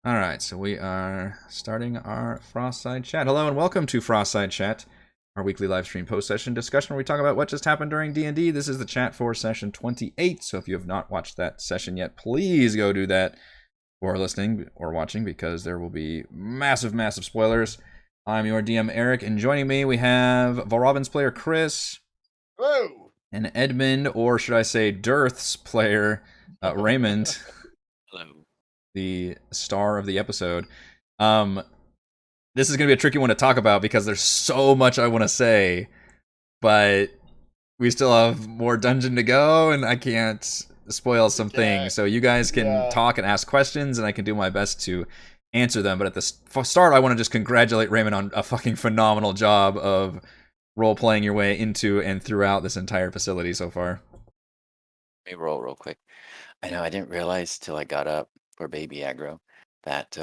All right, so we are starting our Frostside chat. Hello and welcome to Frostside chat, our weekly live stream post-session discussion where we talk about what just happened during D&D. This is the chat for session 28, so if you have not watched that session yet, please go do that or listening or watching because there will be massive spoilers. I'm your DM, Eric, and joining me we have Valrobin's player, Chris. Whoa! And Edmund, or should I say Dearth's player, Raymond. Hello. The star of the episode. This is going to be a tricky one to talk about because there's so much I want to say, but we still have more dungeon to go, and I can't spoil some things. So you guys can talk and ask questions, and I can do my best to answer them. But at the start, I want to just congratulate Raymond on a fucking phenomenal job of role-playing your way into and throughout this entire facility so far. Let me roll real quick. I know I didn't realize till I got up for baby aggro that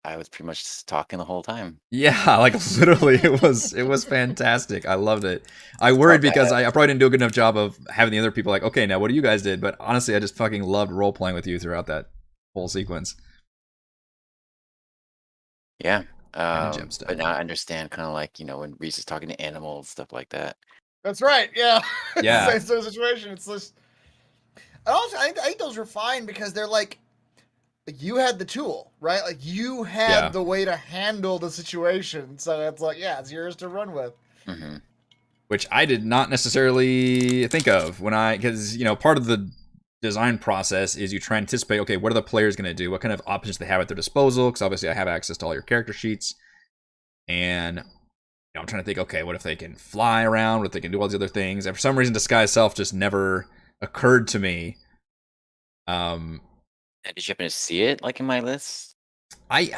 I was pretty much talking the whole time. Yeah, like literally, it was fantastic. I loved it. I worried because I probably didn't do a good enough job of having the other people like, okay, now what do you guys did? But honestly, I just fucking loved role playing with you throughout that whole sequence. Yeah, but now I understand kind of like when Reese is talking to animals, stuff like that. That's right. Yeah. Yeah. Same sort of situation. It's just. And also, I think those were fine because they're like, you had the tool, right? Like you had the way to handle the situation, so it's like, yeah, it's yours to run with. Mm-hmm. Which I did not necessarily think of because part of the design process is you try and anticipate, okay, what are the players going to do? What kind of options they have at their disposal? Because obviously I have access to all your character sheets, and I'm trying to think, okay, what if they can fly around? What if they can do all these other things? And for some reason, disguise self just never occurred to me. Did you happen to see it like in my list? I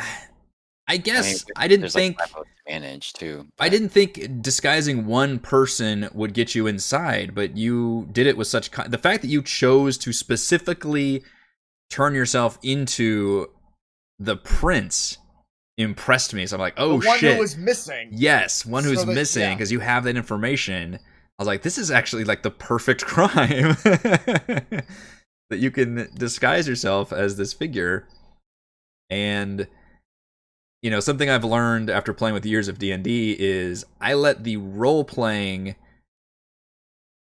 guess I didn't think like advantage too. But I didn't think disguising one person would get you inside, but you did it with such the fact that you chose to specifically turn yourself into the prince impressed me. So I'm like, oh the one shit, who was missing. Yes, one who's missing because you have that information. I was like, this is actually like the perfect crime that you can disguise yourself as this figure. And something I've learned after playing with years of D&D is I let the role playing,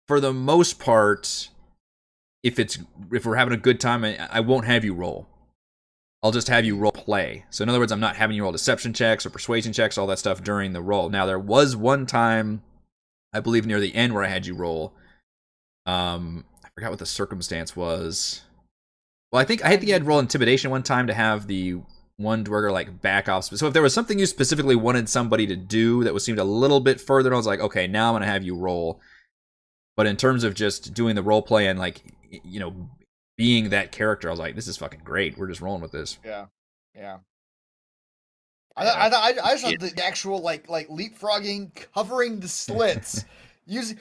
for the most part, if we're having a good time, I won't have you roll. I'll just have you role play. So in other words, I'm not having you roll deception checks or persuasion checks, all that stuff during the roll. Now there was one time, I believe near the end, where I had you roll. I forgot what the circumstance was. Well, I think you had roll intimidation one time to have the one dwerger like back off. So if there was something you specifically wanted somebody to do that seemed a little bit further, I was like, okay, now I'm gonna have you roll. But in terms of just doing the role play and like being that character, I was like, this is fucking great. We're just rolling with this. Yeah. I just thought the actual like leapfrogging, covering the slits, using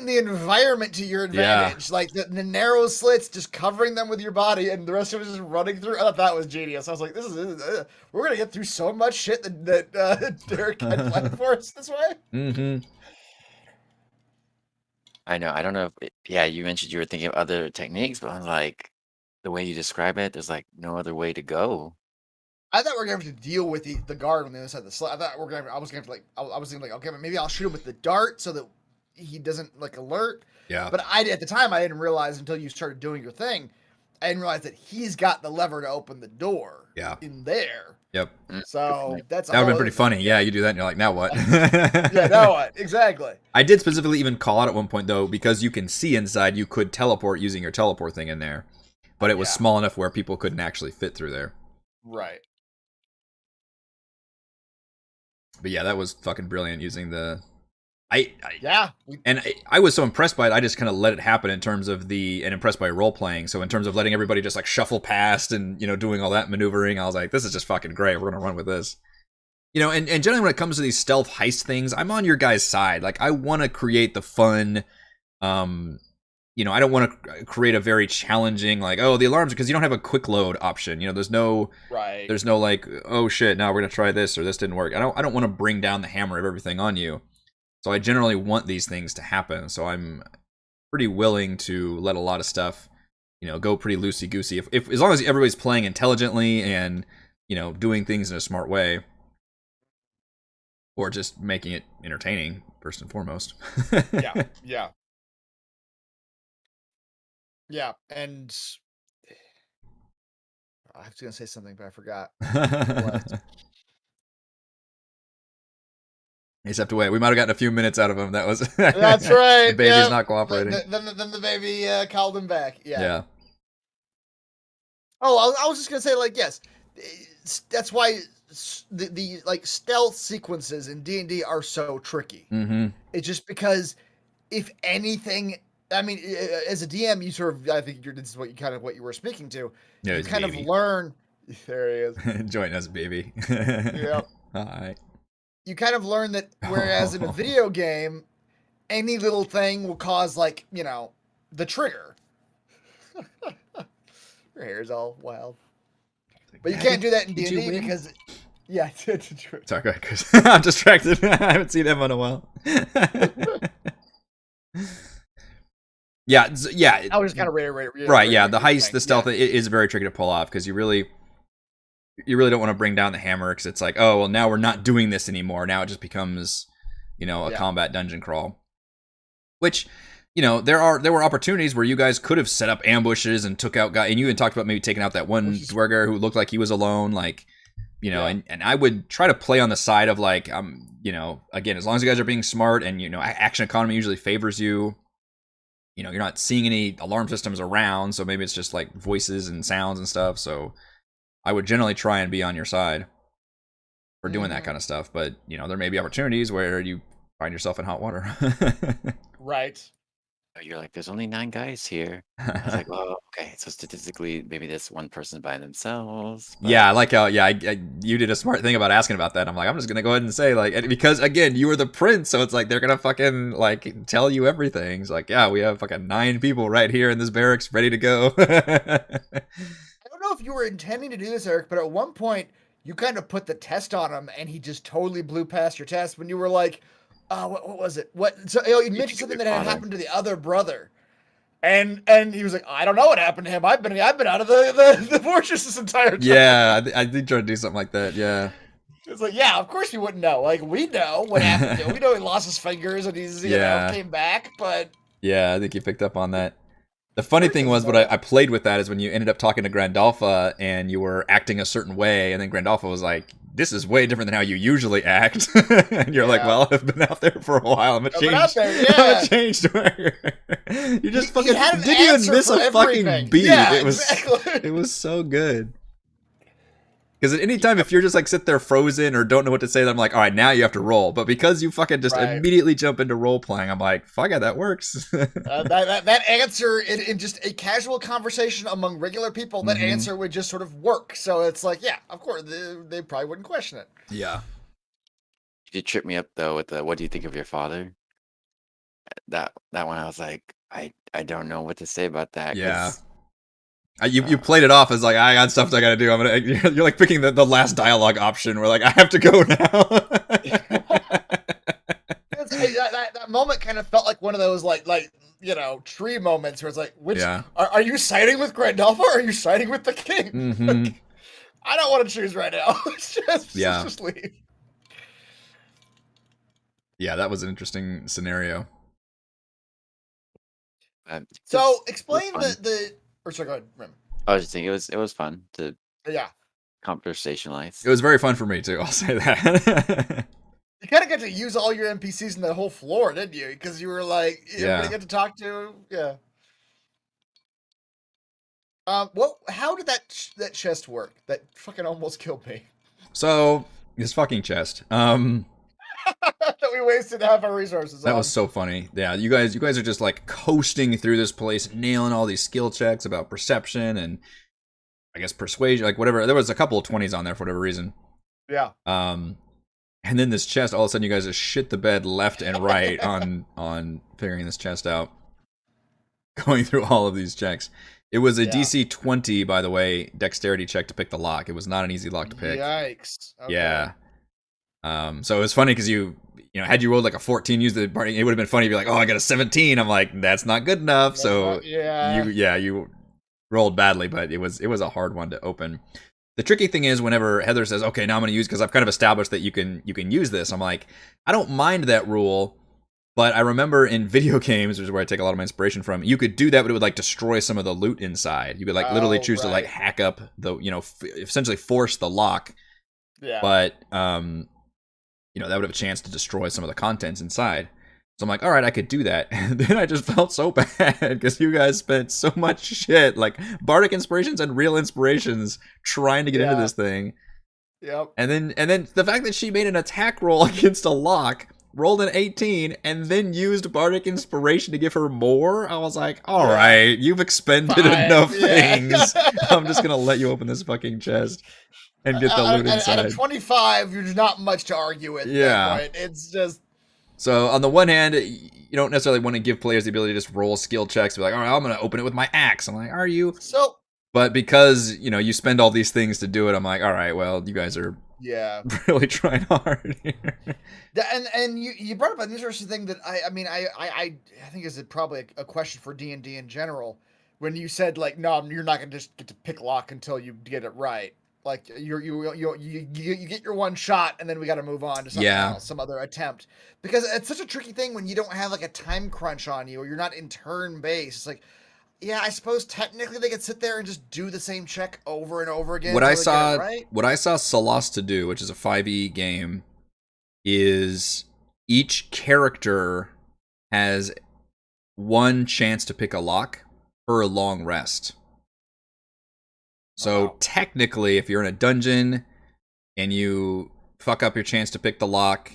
the environment to your advantage, like the narrow slits, just covering them with your body, and the rest of it just running through. I thought that was genius. I was like, we're gonna get through so much shit that Derek had planned for us this way. Mm-hmm. I know. I don't know if you mentioned you were thinking of other techniques, but I'm like, the way you describe it, there's like no other way to go. I thought we were going to have to deal with the guard on the other side of the slit. I was going to I was thinking like, okay, maybe I'll shoot him with the dart so that he doesn't like alert. Yeah. But at the time I didn't realize until you started doing your thing, I didn't realize that he's got the lever to open the door. Yeah. In there. Yep. So that would have been pretty funny. Yeah, you do that and you're like, now what? Yeah, now what? Exactly. I did specifically even call out at one point though, because you can see inside, you could teleport using your teleport thing in there. But it was small enough where people couldn't actually fit through there. Right. But yeah, that was fucking brilliant using the... I was so impressed by it, I just kind of let it happen in terms of and impressed by role-playing. So in terms of letting everybody just like shuffle past and, doing all that maneuvering, I was like, this is just fucking great. We're going to run with this. And generally when it comes to these stealth heist things, I'm on your guys' side. Like, I want to create the fun... I don't want to create a very challenging, like, oh, the alarms, because you don't have a quick load option. There's no like, oh shit, now we're going to try this or this didn't work. I don't want to bring down the hammer of everything on you. So I generally want these things to happen. So I'm pretty willing to let a lot of stuff go pretty loosey goosey. If as long as everybody's playing intelligently and doing things in a smart way, or just making it entertaining first and foremost. Yeah, and I was gonna say something, but I forgot. You just have to wait. We might have gotten a few minutes out of him. That was that's right. The baby's not cooperating. Then the baby called him back. Yeah. Oh, I was just gonna say, like, yes, that's why the like stealth sequences in D&D are so tricky. Mm-hmm. It's just because if anything, I mean, as a DM, you sort of, I think this is what you were speaking to. Yeah, you kind of learn. There he is. Join us, baby. Yep. Hi. You kind of learn that whereas in a video game, any little thing will cause, like, the trigger. Your hair's all wild. But you can't do that in D&D because... Yeah, it's true. Sorry, go ahead, Chris. I'm distracted. I haven't seen him in a while. Yeah. I was just kind of right, yeah, the heist, the stealth, it is very tricky to pull off because you really don't want to bring down the hammer because it's like, oh, well, now we're not doing this anymore. Now it just becomes, a combat dungeon crawl. Which, there were opportunities where you guys could have set up ambushes and took out guys, and you even talked about maybe taking out that one Dwerger who looked like he was alone, like, and I would try to play on the side of like, again, as long as you guys are being smart and, action economy usually favors you. You're not seeing any alarm systems around, so maybe it's just like voices and sounds and stuff. So I would generally try and be on your side for doing that kind of stuff. But, there may be opportunities where you find yourself in hot water. Right. You're like, there's only 9 guys here. I was like, well, okay, so statistically, maybe this one person's by themselves. But... Yeah, I like how, you did a smart thing about asking about that. I'm like, I'm just going to go ahead and say, like, because, again, you were the prince, so it's like, they're going to fucking, like, tell you everything. It's like, yeah, we have fucking 9 people right here in this barracks ready to go. I don't know if you were intending to do this, Eric, but at one point, you kind of put the test on him, and he just totally blew past your test when you were like, what was it? So you mentioned something that had happened to the other brother, and he was like, I don't know what happened to him. I've been out of the fortress this entire time. Yeah, I did try to do something like that. Yeah, it's like, yeah, of course you wouldn't know. Like, we know what happened to him. We know he lost his fingers and he's came back, but yeah, I think you picked up on that. The funny thing was, what I played with that is when you ended up talking to Grandalfa and you were acting a certain way, and then Grandalfa was like, this is way different than how you usually act. And you're like, well, I've been out there for a while. I'm a changed dweller. You just fucking didn't even miss a fucking beat. Yeah, it was so good. Because at any time, if you're just like sit there frozen or don't know what to say, then I'm like, all right, now you have to roll. But because you fucking just immediately jump into role playing, I'm like, fuck yeah, that works. that answer in just a casual conversation among regular people, that answer would just sort of work. So it's like, yeah, of course, they probably wouldn't question it. Yeah. You did trip me up though with the "What do you think of your father?" That one, I was like, I don't know what to say about that. Yeah. You played it off as like, I got stuff I gotta do. You're like picking the last dialogue option. We're like, I have to go now. that moment kind of felt like one of those like tree moments where it's like, are you siding with Grandalfa or are you siding with the king? Mm-hmm. Like, I don't want to choose right now. Just leave. Yeah, that was an interesting scenario. So explain the. Or sorry, go ahead, Rime. I was just thinking it was fun to conversationalize. It was very fun for me too. I'll say that. You kind of got to use all your NPCs in that whole floor, didn't you? Because you were like, everybody got to talk to. Yeah. How did that chest work? That fucking almost killed me. So this fucking chest. That we wasted half our resources on. That was so funny. Yeah, you guys are just like coasting through this place, nailing all these skill checks about perception and I guess persuasion, like whatever. There was a couple of 20s on there for whatever reason. Yeah. And then this chest, all of a sudden you guys just shit the bed left and right on figuring this chest out. Going through all of these checks. It was a DC 20, by the way, dexterity check to pick the lock. It was not an easy lock to pick. Yikes. Okay. Yeah. So it was funny because you had you rolled like a 14, used the party, it would have been funny to be like, oh, I got a 17. I'm like, that's not good enough. You rolled badly, but it was a hard one to open. The tricky thing is whenever Heather says, "Okay, now I'm going to use," because I've kind of established that you can use this. I'm like, I don't mind that rule, but I remember in video games, which is where I take a lot of my inspiration from, you could do that, but it would like destroy some of the loot inside. You could like literally choose to like hack up the, essentially force the lock. Yeah. But that would have a chance to destroy some of the contents inside. So I'm like, all right, I could do that. And then I just felt so bad because you guys spent so much shit, like bardic inspirations and real inspirations, trying to get into this thing. Yep. And then the fact that she made an attack roll against a lock, rolled an 18, and then used bardic inspiration to give her more. I was like, all right, you've expended enough things. I'm just gonna let you open this fucking chest and get the loot inside. At a 25, there's not much to argue with. Yeah, right? It's just. So on the one hand, you don't necessarily want to give players the ability to just roll skill checks, be like, all right, I'm going to open it with my axe. I'm like, are you? So. But because, you spend all these things to do it, I'm like, all right, well, you guys are really trying hard here. And you brought up an interesting thing that I think is probably a question for D&D in general. When you said like, no, you're not going to just get to pick lock until you get it right. Like you get your one shot and then we got to move on to something else, some other attempt, because it's such a tricky thing when you don't have like a time crunch on you or you're not in turn based. It's like, yeah, I suppose technically they could sit there and just do the same check over and over again. What I saw Solas to do, which is a 5e game, is each character has one chance to pick a lock for a long rest. So technically, if you're in a dungeon and you fuck up your chance to pick the lock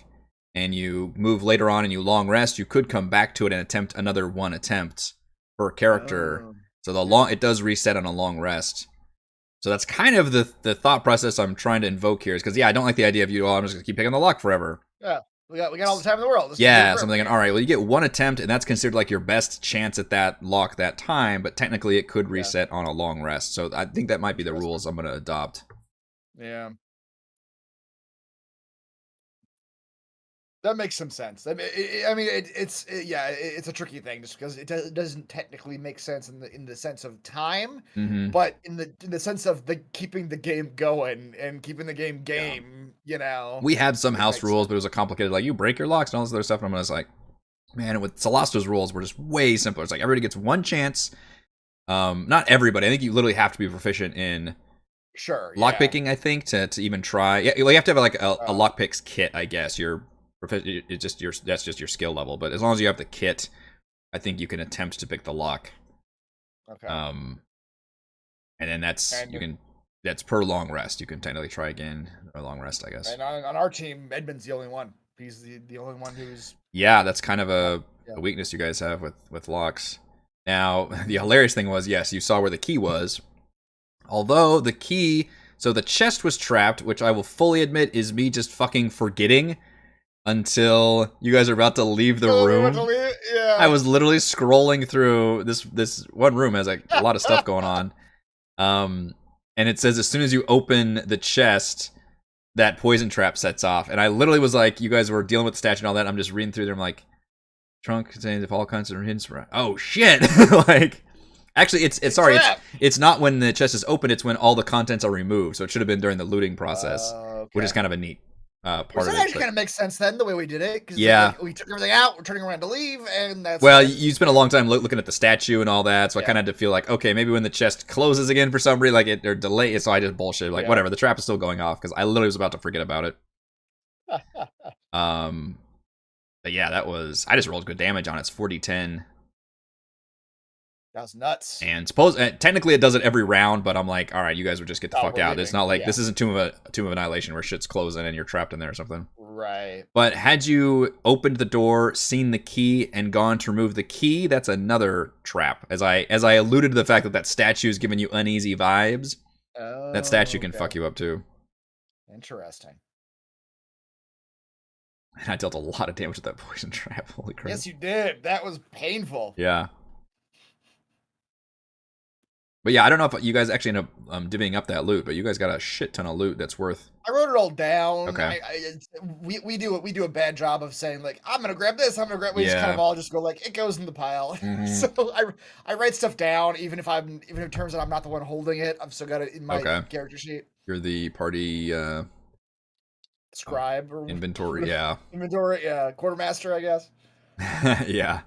and you move later on and you long rest, you could come back to it and attempt another one attempt per character. So it does reset on a long rest. So that's kind of the thought process I'm trying to invoke here. Is because I don't like the idea of I'm just gonna keep picking the lock forever. Yeah. We got all the time in the world. So I'm thinking, all right, well, you get one attempt, and that's considered like your best chance at that lock that time, but technically it could reset on a long rest. So I think that might be the rules I'm going to adopt. Yeah. That makes some sense. It's a tricky thing just because it doesn't technically make sense in the sense of time, but in the sense of keeping the game going and keeping the game. We had some house rules, but it was a complicated, like you break your locks and all this other stuff. And I'm just like, man, with Solasto's rules were just way simpler. It's like everybody gets one chance. Not everybody. I think you literally have to be proficient in lockpicking. I think to even try. Yeah, you have to have like a lockpicks kit. I guess that's just your skill level. But as long as you have the kit, I think you can attempt to pick the lock. Okay. And then that's per long rest. You can technically try again or long rest, I guess. And on our team, Edmund's the only one. He's the only one who's. Yeah, that's kind of a weakness you guys have with locks. Now, the hilarious thing was, yes, you saw where the key was. Although the key, so the chest was trapped, which I will fully admit is me just fucking forgetting until you guys are about to leave the room. I was literally scrolling through this one room, has like a lot of stuff going on. And it says as soon as you open the chest, that poison trap sets off. And I literally was like, you guys were dealing with the statue and all that. I'm just reading through there. I'm like, trunk contains all kinds of hints. Oh shit! Like, actually, it's not when the chest is open. It's when all the contents are removed. So it should have been during the looting process, which is kind of a neat part of it. That actually kind of makes sense then, the way we did it. Cause we took everything out. We're turning around to leave, and that's. Well, you spent a long time looking at the statue and all that, so I kind of had to feel like, okay, maybe when the chest closes again for some reason, like or delay, so I just bullshit. Like whatever, the trap is still going off because I literally was about to forget about it. But yeah, I just rolled good damage on it. It's 4d10. That was nuts. And technically it does it every round, but I'm like, all right, you guys would just get the fuck out. It's not like this isn't Tomb of Annihilation where shit's closing and you're trapped in there or something. Right. But had you opened the door, seen the key, and gone to remove the key, that's another trap. As I alluded to the fact that statue is giving you uneasy vibes, that statue can fuck you up too. Interesting. And I dealt a lot of damage with that poison trap. Holy crap. Yes, you did. That was painful. Yeah. But yeah, I don't know if you guys actually end up divvying up that loot, but you guys got a shit ton of loot that's worth. I wrote it all down. Okay. We do a bad job of saying like I'm gonna grab this. I'm gonna grab. We just kind of all just go like it goes in the pile. Mhm. So I write stuff down even if it turns out I'm not the one holding it. I've still got it in my character sheet. You're the party scribe or inventory. Yeah. Inventory. Yeah. Quartermaster, I guess. Yeah.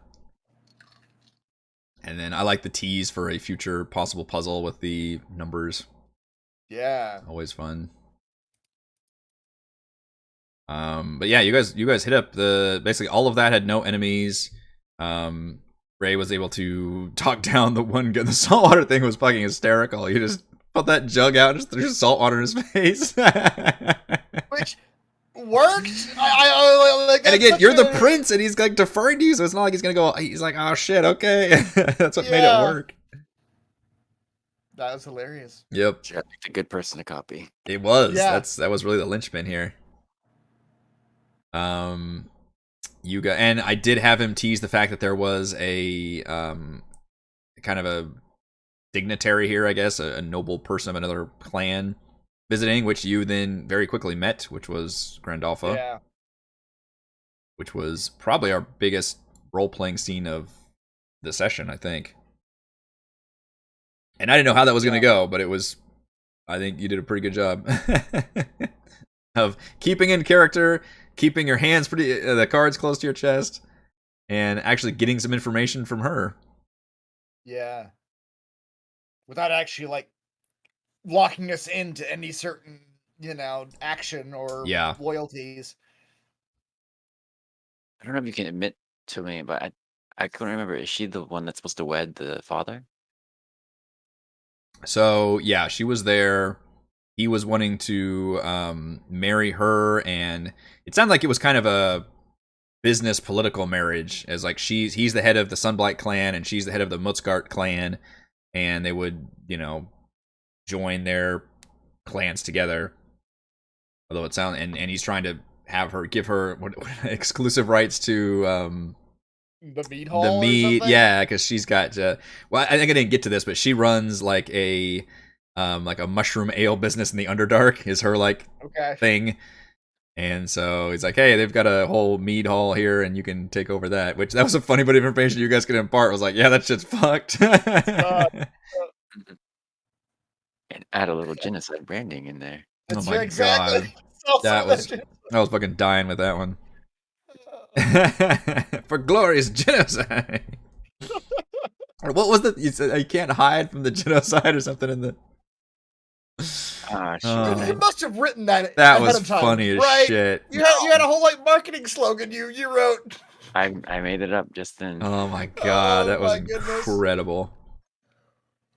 And then I like the tease for a future possible puzzle with the numbers. Yeah. Always fun. But yeah, you guys hit up basically all of that had no enemies. Ray was able to talk down the one guy. The saltwater thing was fucking hysterical. You just put that jug out and just threw salt water in his face. Which worked. I like, and again, you're the prince, and he's like deferring to you, so it's not like he's gonna go. He's like, oh shit, okay. That's what made it work. That was hilarious. Yep. Sure, I picked a good person to copy. It was. Yeah. That was really the linchpin here. You got, and I did have him tease the fact that there was a kind of a dignitary here, I guess, a noble person of another clan visiting, which you then very quickly met, which was Grandalfa. Yeah. Which was probably our biggest role-playing scene of the session, I think. And I didn't know how that was going to go, but I think you did a pretty good job of keeping in character, keeping your hands the cards close to your chest, and actually getting some information from her. Yeah. Without actually, like, locking us into any certain, action or loyalties. I don't know if you can admit to me, but I couldn't remember. Is she the one that's supposed to wed the father? So, yeah, she was there. He was wanting to marry her, and it sounded like it was kind of a business political marriage, as like he's the head of the Sunblight clan, and she's the head of the Mutzgart clan, and they would, join their clans together. Although it sounds, and he's trying to give her exclusive rights to the meat hall. The meat, yeah, because she's got. Well, I think I didn't get to this, but she runs like a mushroom ale business in the Underdark. Is her thing, and so he's like, hey, they've got a whole mead hall here, and you can take over that. Which that was a funny bit of information you guys could impart. I was like, yeah, that shit's fucked. And add a little genocide branding in there. Oh my god, that was I was fucking dying with that one. For glorious genocide. Or what was it? You said you can't hide from the genocide or something in the. You must have written that. That was funny as shit. You had a whole marketing slogan you wrote. I made it up just then. Oh my god, that was incredible.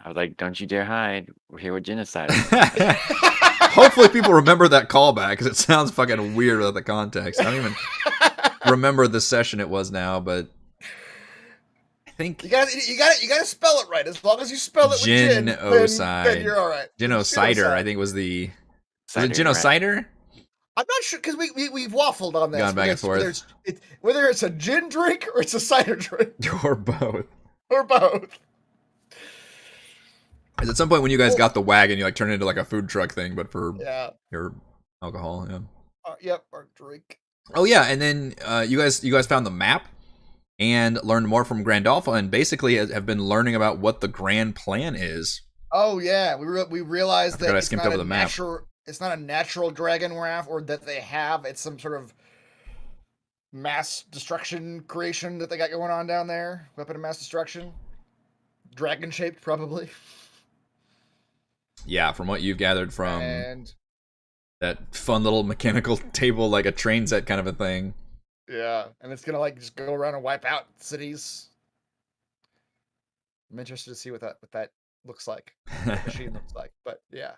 I was like, "Don't you dare hide! We're here with genocide." Hopefully, people remember that callback because it sounds fucking weird without the context. I don't even remember the session it was now, but I think you got to spell it right. As long as you spell it with gin, then you're all right. Genocider, I think was the. Was it genocider? Right. I'm not sure because we've waffled on this. Gone back and forth. Whether it's a gin drink or it's a cider drink, or both. Is at some point when you guys got the wagon, you turned it into a food truck thing, but for your alcohol, yep, or drink. Oh yeah, and then you guys found the map and learned more from Grandalfa, and basically have been learning about what the grand plan is. Oh yeah, we realized that I skipped over the map. It's not a natural dragon wrath, or that they have. It's some sort of mass destruction creation that they got going on down there. Weapon of mass destruction, dragon shaped probably. Yeah, from what you've gathered from that fun little mechanical table, like a train set kind of a thing. Yeah, and it's gonna just go around and wipe out cities. I'm interested to see what that looks like, what the machine looks like. But yeah.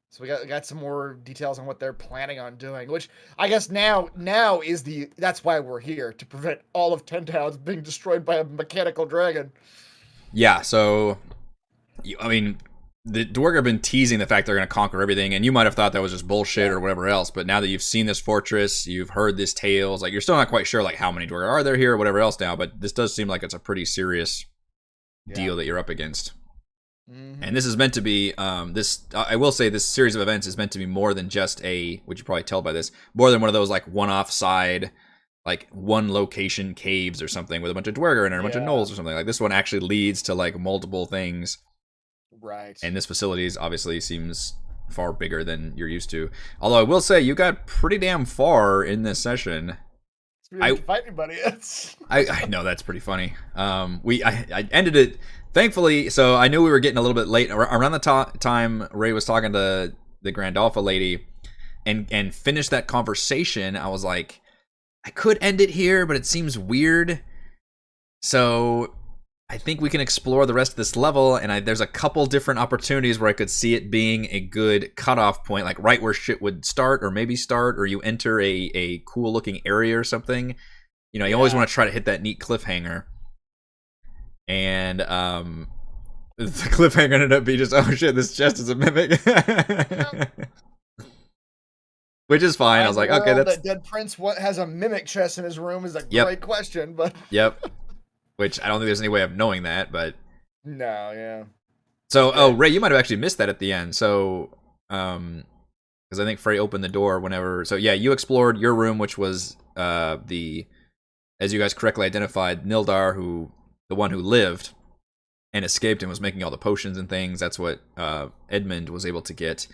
So we got some more details on what they're planning on doing, which I guess now is that's why we're here, to prevent all of 10 towns being destroyed by a mechanical dragon. Yeah, so I mean, the Dwarg have been teasing the fact they're going to conquer everything, and you might have thought that was just bullshit or whatever else. But now that you've seen this fortress, you've heard this tales, like you're still not quite sure like how many Dwarg are there here or whatever else now. But this does seem like it's a pretty serious deal that you're up against. And this is meant to be I will say this series of events is meant to be more than just which you probably tell by this, more than one of those like one-off side, like one location caves or something with a bunch of Dwarger in it or a bunch of gnolls or something. Like this one actually leads to like multiple things. Right. And this facility obviously seems far bigger than you're used to. Although I will say you got pretty damn far in this session. I fight anybody. I know that's pretty funny. I ended it thankfully. So I knew we were getting a little bit late around the time Ray was talking to the Grandalfa lady, and finished that conversation. I was like, I could end it here, but it seems weird. So I think we can explore the rest of this level, and there's a couple different opportunities where I could see it being a good cutoff point, like right where shit would start, or maybe start, or you enter a cool looking area or something. You know, you always want to try to hit that neat cliffhanger. And the cliffhanger ended up being just, oh shit, this chest is a mimic. Which is fine. I was like, okay, that's... That dead prince has a mimic chest in his room is a great question, but... Yep. Which I don't think there's any way of knowing that, but... No, yeah. So, Ray, you might have actually missed that at the end. So, because I think Frey opened the door whenever... So, yeah, you explored your room, which was as you guys correctly identified, Nildar, the one who lived and escaped and was making all the potions and things. That's what Edmund was able to get.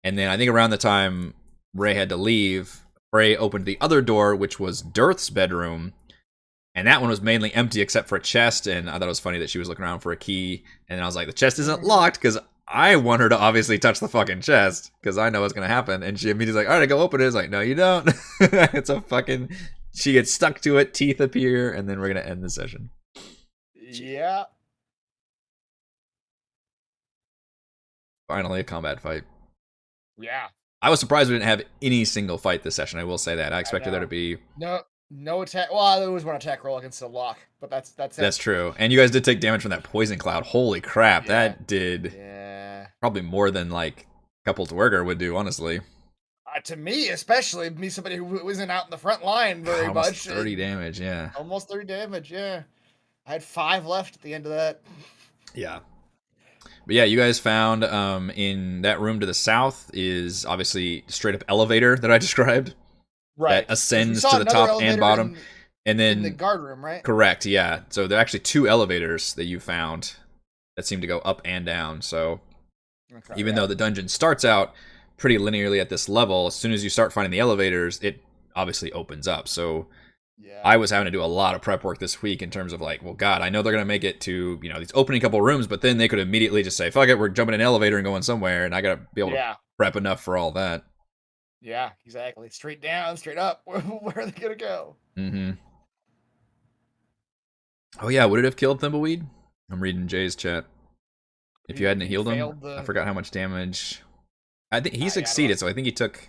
And then I think around the time Ray had to leave, Frey opened the other door, which was Dirth's bedroom. And that one was mainly empty except for a chest, and I thought it was funny that she was looking around for a key. And then I was like, the chest isn't locked, because I want her to obviously touch the fucking chest, because I know what's going to happen. And she immediately was like, all right, go open it. It's like, no, you don't. It's a fucking... She gets stuck to it, teeth appear, and then we're going to end the session. Yeah. Finally, a combat fight. Yeah. I was surprised we didn't have any single fight this session, I will say that. I expected there to be... No attack. Well, there was one attack roll against the lock, but that's it. That's true. And you guys did take damage from that poison cloud. Holy crap, that did probably more than like a couple Dwerger would do, honestly. To me, especially me, somebody who isn't out in the front line very almost much. 30 damage, yeah. Almost 30 damage, yeah. I had 5 left at the end of that. Yeah. But yeah, you guys found in that room to the south is obviously straight up elevator that I described. Right. That ascends to the top and bottom. And then in the guard room, right? Correct, yeah. So there are actually 2 elevators that you found that seem to go up and down. So even though the dungeon starts out pretty linearly at this level, as soon as you start finding the elevators, it obviously opens up. So I was having to do a lot of prep work this week in terms of like, well, God, I know they're going to make it to, you know, these opening couple rooms, but then they could immediately just say, fuck it, we're jumping in an elevator and going somewhere, and I got to be able to prep enough for all that. Yeah, exactly. Straight down, straight up. Where are they going to go? Mm-hmm. Oh, yeah, would it have killed Thimbleweed? I'm reading Jay's chat. If you hadn't healed him, I forgot how much damage. I think he succeeded, so I think he took...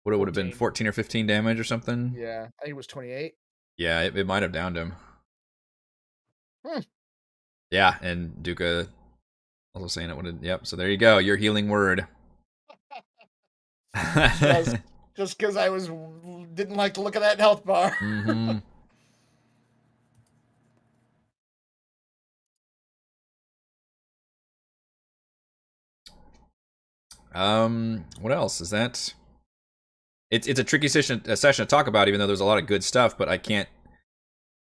What it would have been 14 or 15 damage or something? Yeah, I think it was 28. Yeah, it might have downed him. Yeah, and Duca also saying it would have... Yep, so there you go, your healing word. Just because I didn't like to look at that health bar. Mm-hmm. What else is that? It's a tricky session to talk about, even though there's a lot of good stuff, but I can't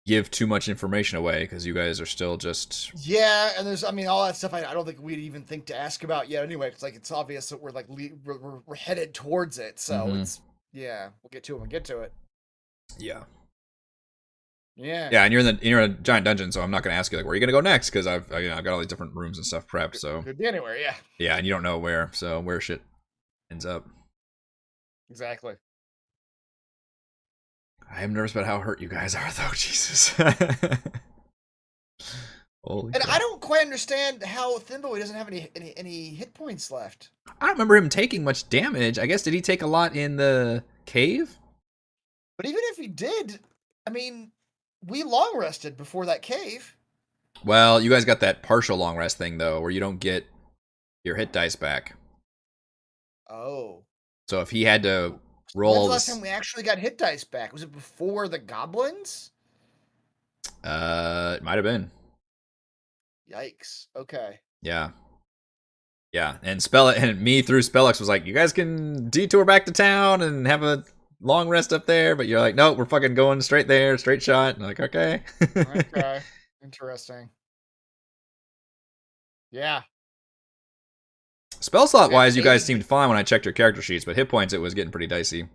give too much information away because you guys are still just... Yeah, and there's, I mean, all that stuff I don't think we'd even think to ask about yet anyway. It's like, it's obvious that we're like, we're headed towards it. So it's, we'll get to it when we get to it. Yeah. Yeah. Yeah, and you're in a giant dungeon, so I'm not going to ask you like where are you going to go next, because I've got all these different rooms and stuff prepped. So could be anywhere, yeah. Yeah, and you don't know where shit ends up. Exactly. I am nervous about how hurt you guys are, though. Jesus. Holy crap. I don't quite understand how Thimbleweed doesn't have any hit points left. I don't remember him taking much damage. I guess, did he take a lot in the cave? But even if he did, I mean, we long rested before that cave. Well, you guys got that partial long rest thing though, where you don't get your hit dice back. Oh. So if he had to roll When's all the last this, time we actually got hit dice back? Was it before the goblins? it might have been. Yikes. Okay. Yeah. Yeah, and me through Spellux was like, you guys can detour back to town and have a long rest up there, but you're like, nope, we're fucking going straight there, straight shot. And I'm like, okay. Okay. Interesting. Yeah. Spell slot Yeah, wise, you guys maybe- seemed fine when I checked your character sheets, but hit points, it was getting pretty dicey.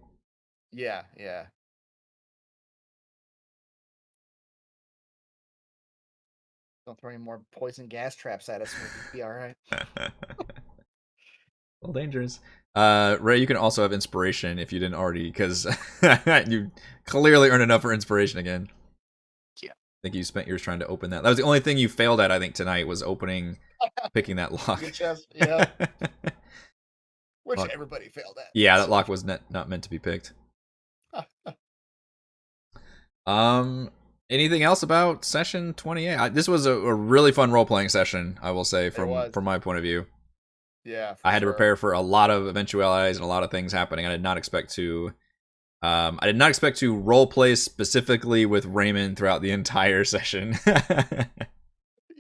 Yeah, yeah. Don't throw any more poison gas traps at us and we'll be alright. A little dangerous. Ray, you can also have inspiration if you didn't already, because you clearly earned enough for inspiration again. Yeah. I think you spent yours trying to open that. That was the only thing you failed at, I think, tonight, was picking that lock. Good chest, yeah. Which Lock. everybody failed at. Yeah, that lock was not meant to be picked. Anything else about session 28? This was a really fun role-playing session, I will say, from my point of view. Yeah, I had to prepare for a lot of eventualities and a lot of things happening. I did not expect to role play specifically with Raymond throughout the entire session.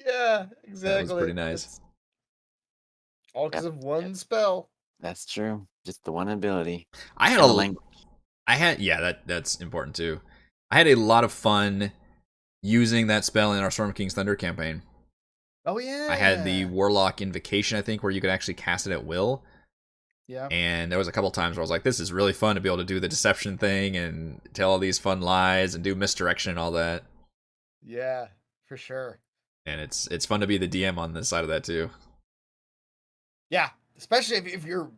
Yeah, exactly. That was pretty nice. It's all because of one spell. That's true. Just the one ability. I had And the language. that's important too. I had a lot of fun using that spell in our Storm King's Thunder campaign. Oh yeah. I had the Warlock Invocation, I think, where you could actually cast it at will. Yeah. And there was a couple times where I was like, this is really fun to be able to do the deception thing and tell all these fun lies and do misdirection and all that. Yeah, for sure. And it's fun to be the DM on this side of that too. Yeah, especially if you're,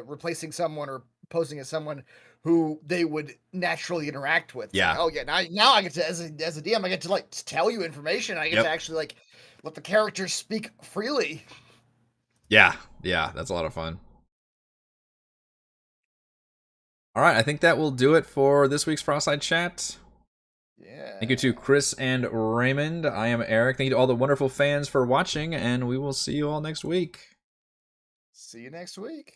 replacing someone or posing as someone who they would naturally interact with. Yeah. Like, oh yeah. Now I get to as a DM, I get to like tell you information. I get to actually like let the characters speak freely. Yeah, that's a lot of fun. All right, I think that will do it for this week's Frostside chat. Yeah. Thank you to Chris and Raymond. I am Eric. Thank you to all the wonderful fans for watching, and we will see you all next week. See you next week.